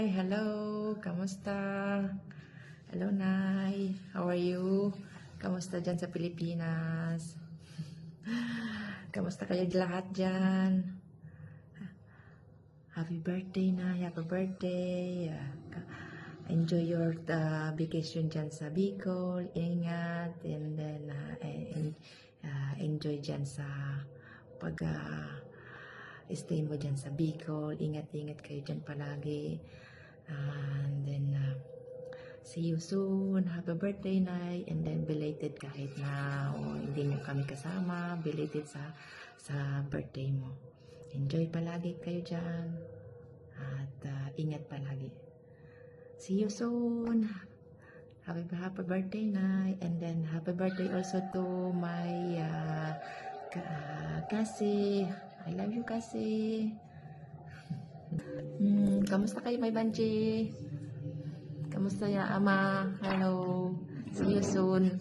Nay. Hello. Kamusta? Hello, Nay. How are you? Kamusta dyan sa Pilipinas? Kamusta kayo lahat dyan? Happy birthday, Nay. Happy birthday. Enjoy your vacation dyan sa Bicol. Ingat. And then, enjoy dyan sa stay mo dyan sa Bicol. Ingat-ingat kayo dyan palagi. And then, see you soon. Happy birthday, Nay. And then, belated kahit na hindi nyo kami kasama. Belated sa birthday mo. Enjoy palagi kayo dyan. At ingat palagi. See you soon. Happy birthday, Nay. And then, happy birthday also to my Kasi. I love you, Kasi. Kamusta kayo, may Banji? Kamusta ya, Ama? Hello. See you soon.